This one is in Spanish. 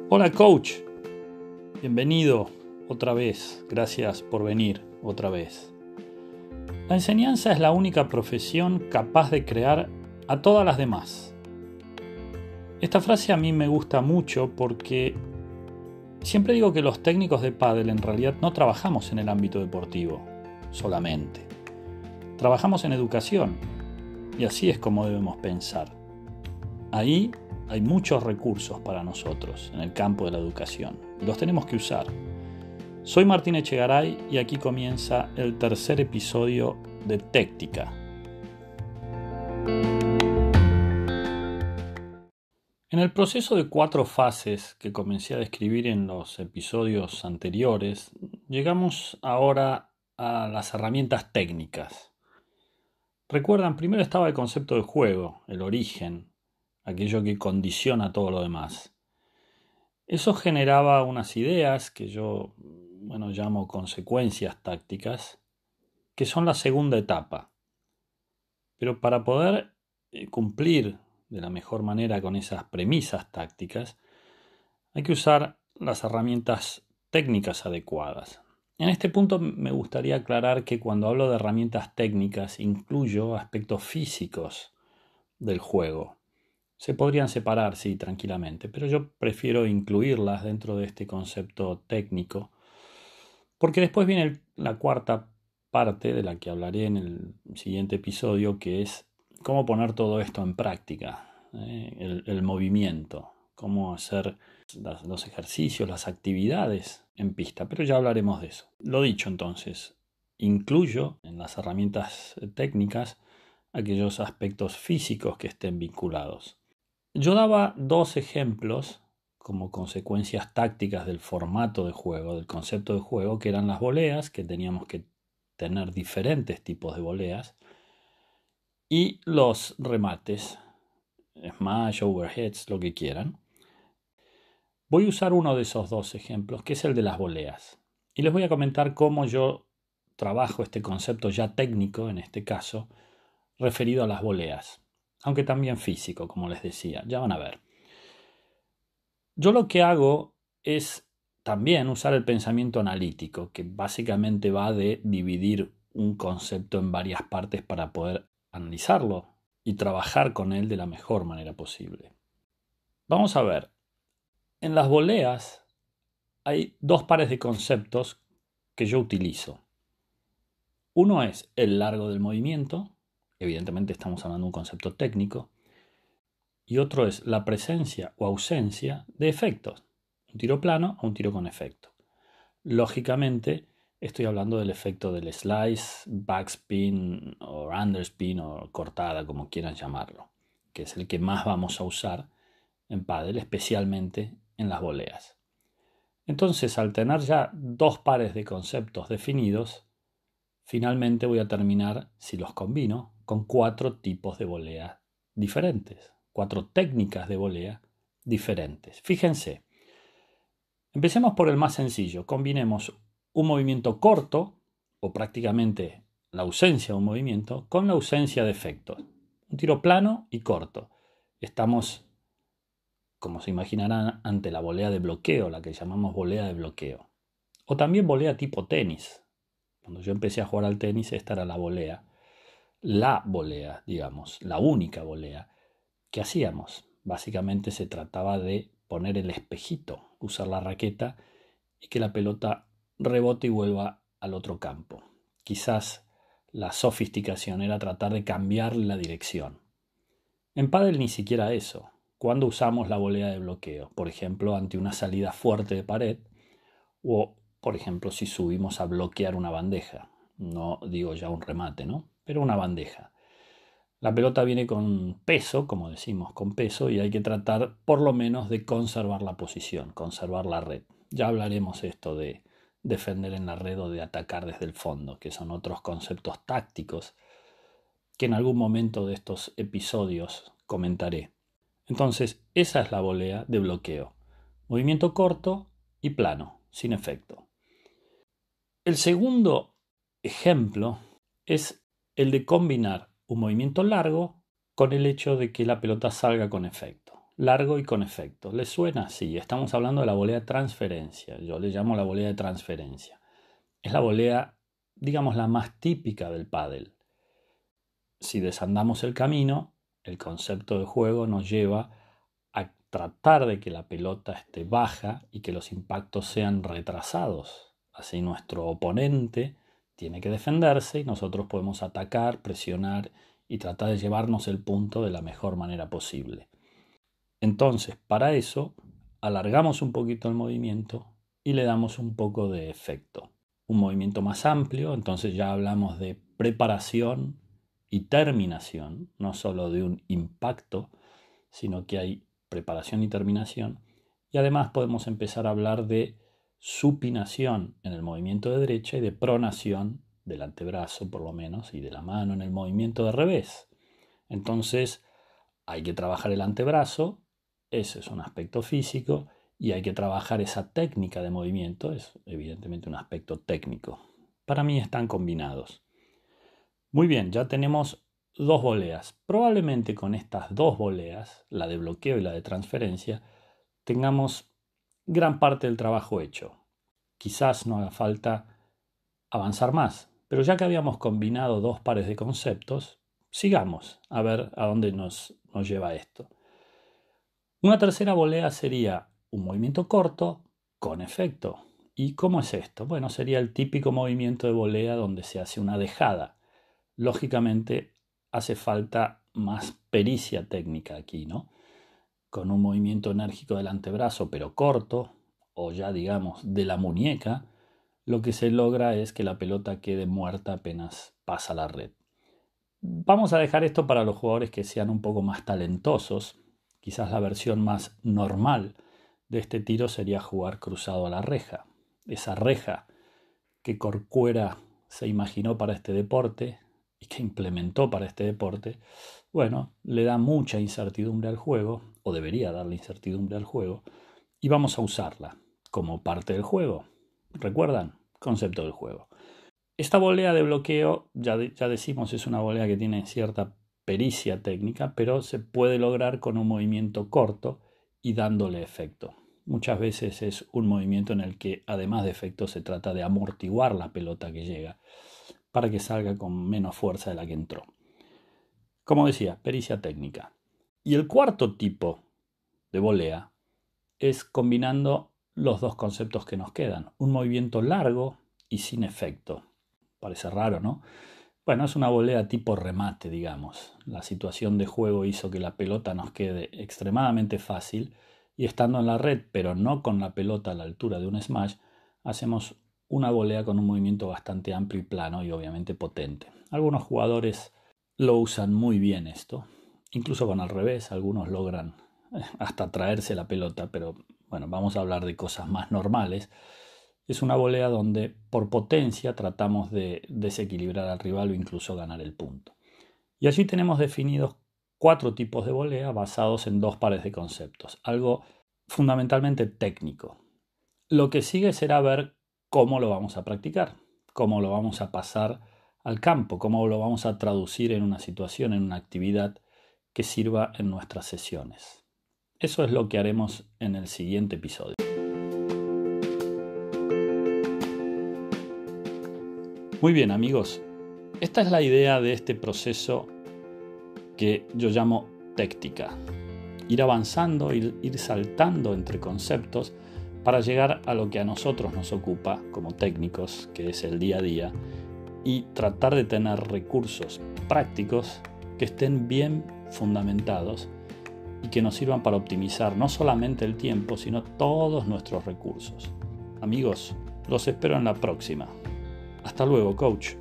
Hola coach, bienvenido otra vez, gracias por venir otra vez. La enseñanza es la única profesión capaz de crear a todas las demás. Esta frase a mí me gusta mucho porque siempre digo que los técnicos de pádel en realidad no trabajamos en el ámbito deportivo solamente. Trabajamos en educación y así es como debemos pensar. Ahí hay muchos recursos para nosotros en el campo de la educación y los tenemos que usar. Soy Martín Echegaray y aquí comienza el tercer episodio de Téctica. En el proceso de 4 fases que comencé a describir en los episodios anteriores, llegamos ahora a las herramientas técnicas. Recuerdan, primero estaba el concepto de juego, el origen, aquello que condiciona todo lo demás. Eso generaba unas ideas que yo llamo consecuencias tácticas, que son la segunda etapa. Pero para poder cumplir de la mejor manera con esas premisas tácticas, hay que usar las herramientas técnicas adecuadas. En este punto me gustaría aclarar que cuando hablo de herramientas técnicas incluyo aspectos físicos del juego. Se podrían separar, sí, tranquilamente, pero yo prefiero incluirlas dentro de este concepto técnico, porque después viene la cuarta parte de la que hablaré en el siguiente episodio, que es cómo poner todo esto en práctica, el movimiento, cómo hacer los ejercicios, las actividades en pista, pero ya hablaremos de eso. Lo dicho entonces, incluyo en las herramientas técnicas aquellos aspectos físicos que estén vinculados. Yo daba 2 ejemplos como consecuencias tácticas del formato de juego, del concepto de juego, que eran las voleas, que teníamos que tener diferentes tipos de voleas, y los remates, smash, overheads, lo que quieran. Voy a usar uno de esos 2 ejemplos, que es el de las voleas, y les voy a comentar cómo yo trabajo este concepto ya técnico, en este caso, referido a las voleas, aunque también físico, como les decía, ya van a ver. Yo lo que hago es también usar el pensamiento analítico, que básicamente va de dividir un concepto en varias partes para poder analizarlo y trabajar con él de la mejor manera posible. Vamos a ver, en las voleas hay 2 pares de conceptos que yo utilizo. Uno es el largo del movimiento, evidentemente estamos hablando de un concepto técnico, y otro es la presencia o ausencia de efectos, un tiro plano o un tiro con efecto. Lógicamente, estoy hablando del efecto del slice, backspin o underspin o cortada, como quieran llamarlo, que es el que más vamos a usar en pádel, especialmente en las voleas. Entonces, al tener ya 2 pares de conceptos definidos, finalmente voy a terminar, si los combino, con 4 tipos de volea diferentes, 4 técnicas de volea diferentes. Fíjense, empecemos por el más sencillo. Combinemos un movimiento corto, o prácticamente la ausencia de un movimiento, con la ausencia de efectos. Un tiro plano y corto. Estamos, como se imaginarán, ante la volea de bloqueo, la que llamamos volea de bloqueo. O también volea tipo tenis. Cuando yo empecé a jugar al tenis, esta era la volea, digamos, la única volea que hacíamos. Básicamente se trataba de poner el espejito, usar la raqueta y que la pelota rebote y vuelva al otro campo. Quizás la sofisticación era tratar de cambiar la dirección. En pádel ni siquiera eso. Cuando usamos la volea de bloqueo, por ejemplo, ante una salida fuerte de pared o, por ejemplo, si subimos a bloquear una bandeja. No digo ya un remate, ¿no? Pero una bandeja. La pelota viene con peso, como decimos, con peso, y hay que tratar por lo menos de conservar la posición, conservar la red. Ya hablaremos esto de defender en la red o de atacar desde el fondo, que son otros conceptos tácticos que en algún momento de estos episodios comentaré. Entonces, esa es la volea de bloqueo. Movimiento corto y plano, sin efecto. El segundo ejemplo es el de combinar un movimiento largo con el hecho de que la pelota salga con efecto. largo y con efecto. ¿Les suena? Sí, estamos hablando de la volea de transferencia. Yo le llamo la volea de transferencia. Es la volea, digamos, la más típica del pádel. Si desandamos el camino, el concepto de juego nos lleva a tratar de que la pelota esté baja y que los impactos sean retrasados. Así nuestro oponente tiene que defenderse y nosotros podemos atacar, presionar y tratar de llevarnos el punto de la mejor manera posible. Entonces, para eso, alargamos un poquito el movimiento y le damos un poco de efecto. Un movimiento más amplio, entonces ya hablamos de preparación y terminación, no solo de un impacto, sino que hay preparación y terminación. Y además podemos empezar a hablar de supinación en el movimiento de derecha y de pronación del antebrazo, por lo menos, y de la mano en el movimiento de revés. Entonces, hay que trabajar el antebrazo, ese es un aspecto físico, y hay que trabajar esa técnica de movimiento, es evidentemente un aspecto técnico. Para mí están combinados. Muy bien, ya tenemos dos voleas. Probablemente con estas dos voleas, la de bloqueo y la de transferencia, tengamos gran parte del trabajo hecho. Quizás no haga falta avanzar más, pero ya que habíamos combinado dos pares de conceptos, sigamos a ver a dónde nos lleva esto. Una tercera volea sería un movimiento corto con efecto. ¿Y cómo es esto? Bueno, sería el típico movimiento de volea donde se hace una dejada. Lógicamente hace falta más pericia técnica aquí, ¿no? Con un movimiento enérgico del antebrazo, pero corto, o ya digamos de la muñeca, lo que se logra es que la pelota quede muerta apenas pasa la red. Vamos a dejar esto para los jugadores que sean un poco más talentosos. Quizás la versión más normal de este tiro sería jugar cruzado a la reja. Esa reja que Corcuera se imaginó para este deporte y que implementó para este deporte, bueno, le da mucha incertidumbre al juego, o debería darle incertidumbre al juego, y vamos a usarla como parte del juego. ¿Recuerdan? Concepto del juego. Esta volea de bloqueo, ya decimos, es una volea que tiene cierta pericia técnica, pero se puede lograr con un movimiento corto y dándole efecto. Muchas veces es un movimiento en el que, además de efecto, se trata de amortiguar la pelota que llega para que salga con menos fuerza de la que entró. Como decía, pericia técnica. Y el cuarto tipo de volea es combinando los dos conceptos que nos quedan. Un movimiento largo y sin efecto. Parece raro, ¿no? Bueno, es una volea tipo remate, digamos. La situación de juego hizo que la pelota nos quede extremadamente fácil y estando en la red, pero no con la pelota a la altura de un smash, hacemos una volea con un movimiento bastante amplio y plano y obviamente potente. Algunos jugadores lo usan muy bien esto, incluso con al revés, algunos logran hasta traerse la pelota, pero bueno, vamos a hablar de cosas más normales. Es una volea donde por potencia tratamos de desequilibrar al rival o incluso ganar el punto. Y allí tenemos definidos 4 tipos de volea basados en 2 pares de conceptos, algo fundamentalmente técnico. Lo que sigue será ver cómo lo vamos a practicar, cómo lo vamos a pasar al campo, cómo lo vamos a traducir en una situación, en una actividad que sirva en nuestras sesiones. Eso es lo que haremos en el siguiente episodio. Muy bien, amigos, esta es la idea de este proceso que yo llamo téctica. Ir avanzando, ir saltando entre conceptos para llegar a lo que a nosotros nos ocupa como técnicos, que es el día a día, y tratar de tener recursos prácticos que estén bien fundamentados y que nos sirvan para optimizar no solamente el tiempo, sino todos nuestros recursos. Amigos, los espero en la próxima. Hasta luego, coach.